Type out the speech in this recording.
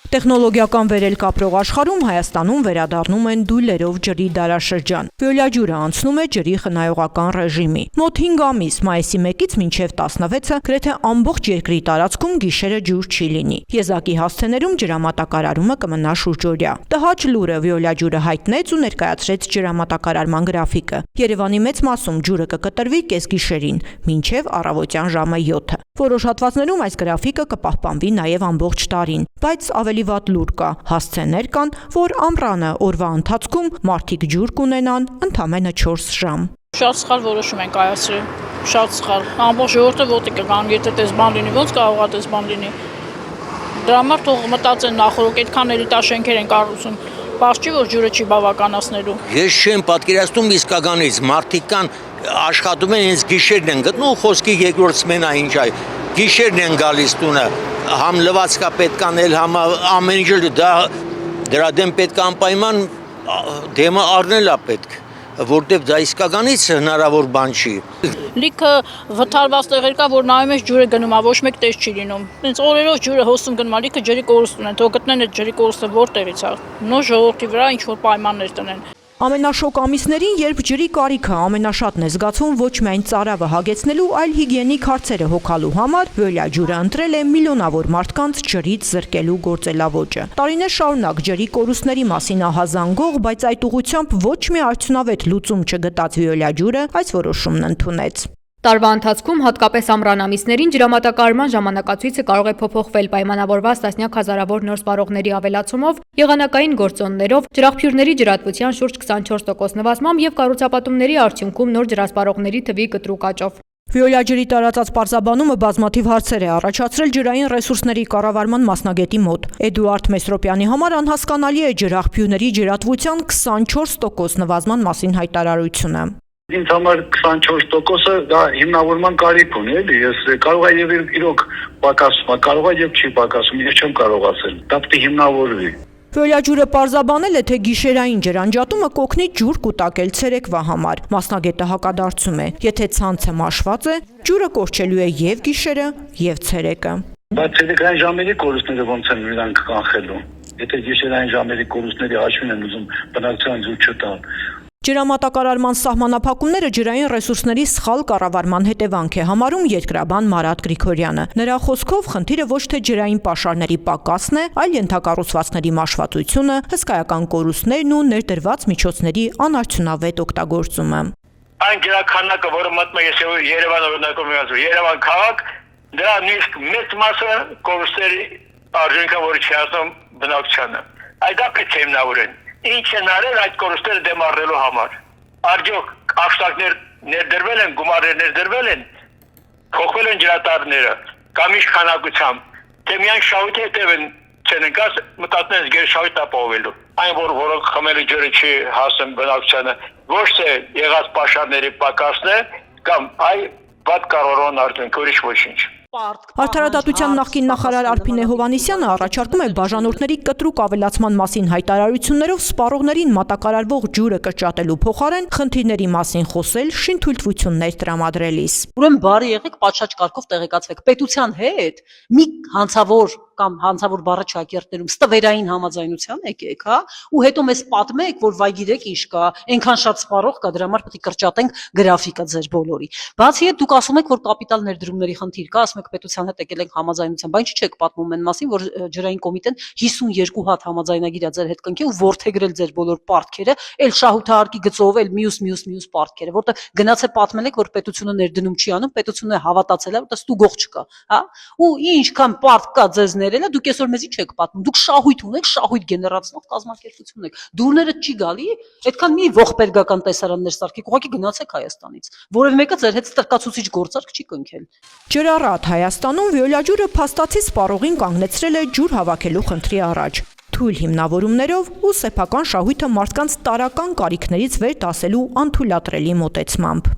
Տեխնոլոգիական վերելք ապրող աշխարհում Հայաստանում վերադառնում են դույլերով ջրի դարաշրջան։ Վիոլա ջուրը անցնում է ջրի խնայողական ռեժիմի։ Մոտ 5 ամիս մայիսի 1-ից մինչև 16-ը գրեթե ամբողջ երկրի տարածքում գիշերը ջուր չի լինի։ Եզակի հասցեներում ջրամատակարարումը կմնա շուրջօրյա։ Տհաճ լուրը Վիոլա ջուրը հայտնեց ու ներկայացրեց ջրամատակարարման գրաֆիկը։ Երևանի մեծ մասում ջուրը կկտրվի կեսգիշերին, մինչև առավոտյան ժամը 7-ը։ Որոշ հատվածներում այս գրաֆիկը կպահպանվի նաև ամբողջ տարին, բայց ավելի վատ լուր կա, հասցեներ կան, որ ամռանը օրվա ընթացքում մարդիկ ջուր կունենան ընդամենը 4 ժամ։ Շատ սխալ որոշում են կայացրել, շատ սխալ։ Ամբողջ ժողովուրդը ոտի կգան, եթե տես բան լինի, ոնց կարող է տես բան լինի։ Դրա համար թող մտածեն նախորդ այդքան էլիտաշենքեր են կառուցում, բաց չի որ ջուրը չի բավականացնելու։ Ես չեմ պատկերացնում իսկականից, մարդիկ կան աշխատում են, հենց գիշերն են գտնում, խոսքի երկրորդ սմենա ինչ այ, գիշերն են գալիս տունը, համ լվացքա պետք անել, համ ամեն ինչ դրա դեմ պետք անպայման դեմը առնել է պետք, որտեվ դա իսկականից հնարավոր բան չի։ Լիքը վթարված տեղեր կա, որ նայում ես ջուրը գնում է, ոչ մեկ տես չի լինում։ Հենց օրերով ջուրը հոսում գնում է, լիքը ջրի կորուստ ունեն, թող գտնեն այդ ջրի կորուստը որտեղից է։ Նոր ժողովրդի վրա ինչ որ պայմաններ տնեն։ Ամենաշոկ ամիսներին, երբ ջրի կարիքը ամենաշատն է զգացվում ոչ միայն ծարավը հագեցնելու, այլ հիգիենիկ հարցերը հոգալու համար, Վիոլա ջուրը ընտրել է միլիոնավոր մարդկանց ջրից զրկելու գործելավոճը։ Տարիներ շարունակ ջրի կորուստների մասին ահազանգող, բայց այդ ուղղությամբ ոչ մի արդյունավետ լուծում չգտած Վիոլա ջուրը այս որոշումն ընդունեց։ Տարվա ընթացքում հատկապես ամռան ամիսներին ջրամատակարարման ժամանակացույցը կարող է փոփոխվել պայմանավորված տասնյակ հազարավոր նոր սպառողների ավելացումով, եղանակային գործոններով, ջրաղբյուրների ջրատվության շուրջ 24% նվազմամբ եւ կառուցապատումների արդյունքում նոր ջրասպառողների թվի կտրուկ աճով։ Վիոլա ջրի տարածած պարզաբանումը բազմաթիվ հարցեր է առաջացրել ջրային ռեսուրսների կառավարման մասնագետի մոտ։ Էդուարդ Մեսրոպյանի համար անհասկանալի է ջրաղբյուրների ջրատվության 24% նվազման մասին հայտարարությունը։ Ինձ համար 24%-ը դա հիմնավորման կարիք ունի, էլի, ես կարող է եւ իրոք պակասում, կարող է եւ չի պակասում, ես չեմ կարող ասել։ Դա պետք է հիմնավորվի։ Վիոլա ջուրը պարզաբանել է, թե գիշերային ջրանջատումը կօգնի ջուր կուտակել ցերեկվա համար։ Մասնագետը հակադարձում է, եթե ցանցը մաշված է, ջուրը կորչելու է եւ գիշերը, եւ ցերեկը։ Բայց ցերեկային ժամերի կորուստները ոնց են նրանք կանխելու։ Եթե գիշերային ժամերի կորուստների հաշվին են ուզում բնակչության ջուր չտան։ Ջրամատակարարման սահմանափակումները ջրային ռեսուրսների սխալ կառավարման հետևանք է համարում երկրաբան Մարատ Գրիգորյանը։ Նրա խոսքով խնդիրը ոչ թե ջրային պաշարների պակասն է, այլ ենթակառուցվածքների մաշվածությունը, հսկայական կորուստներն ու ներդրված միջոցների անարդյունավետ օգտագործումը։ Այն ջրաքանակը, որը մտնում է Երևան օրինակով միացու, Երևան քաղաք, դրա նույնիսկ մեծ մասը կորուստների արժանքը, որը չի հասնում բնակչությանը։ Այդ դա պետք է հիմնավորեն։ Ինչ են արել այդ կորուստները դեմ առնելու համար։ Արդյոք աշտակներ ներդրվել են, գումարներ ներդրվել են, փոխվել են ջրատարները, կամ ինչ քանակությամբ, թե միայն շահույթի հետև են չնկած մտածեն գեր շահույթ ապահովելու։ Այն որոնք խմելու ջուրը չի հասնում բնակչությանը, ոչ թե եղած պաշարների պակասն է, կամ այ վատ կառավարման արդյունք, ուրիշ ոչինչ։ Արդարադատության նախկին նախարար Արփինե Հովհաննիսյանը առաջարկում է բաժանորդների կտրուկ ավելացման մասին հայտարարություններով սպառողներին մատակարարվող ջուրը կրճատելու փոխարեն խնդիրների մասին խոսել շինթույլտվություններ տրամադրելիս։ Ուրեմն բարի եղեք, պատշաճ կարգով տեղեկացվեք պետության հետ, մի հանցավոր կամ հանցավոր բառը չակերտներում ստվերային համաձայնության եկեք, հա, ու հետո մեզ պատմեք, որ վայ գիտեք ինչ կա, այնքան շատ սպառող կա, դրա համար պետք է կրճատենք գրաֆիկը ձեր բոլորի։ Բացի այդ դուք ասում եք, որ կապիտալ ներդրումների խնդիր կա, ասում եք պետության հետ եկել ենք համաձայնության, բայց ինչ չեք պատմում այն մասին, որ ջրային կոմիտեն 52 հատ համաձայնագիր է ձեր հետ կնքի ու ворթեգրել ձեր բոլոր պարտքերը, այլ շահութահարկի գծով, այլ մյուս պարտքերը, որտեղ գնաց է պատմել եք, որ պետությունը ներդնում չի անում, պետությունը հավատացել է, որ դա ստուգող չկա, հա, ու ինչքան պարտ կա ձեզ ներելը, դուք այսօր մեզի չեք պատմում, դուք շահույթ ունեք, շահույթ գեներացնող կազմակերպություն եք, դուրները չի գալի, այդքան մի ողբերգական տեսարաններ սարքեք, ուղղակի գնացեք Հայաստանից, որևէ մեկը ձեր հետ ստրկացուցիչ գործարք չի կնքել։ Ջրառատ Հայաստանում Վիոլա ջուրը փաստացի սպառողին կանգնեցրել է ջուր հավաքելու խնդրի առաջ։ Թույլ հիմնավորումներով ու սեփական շահույթը մարդկանց տարրական կարիքներից վեր տասելու անթույլատրելի մոտեցմամբ։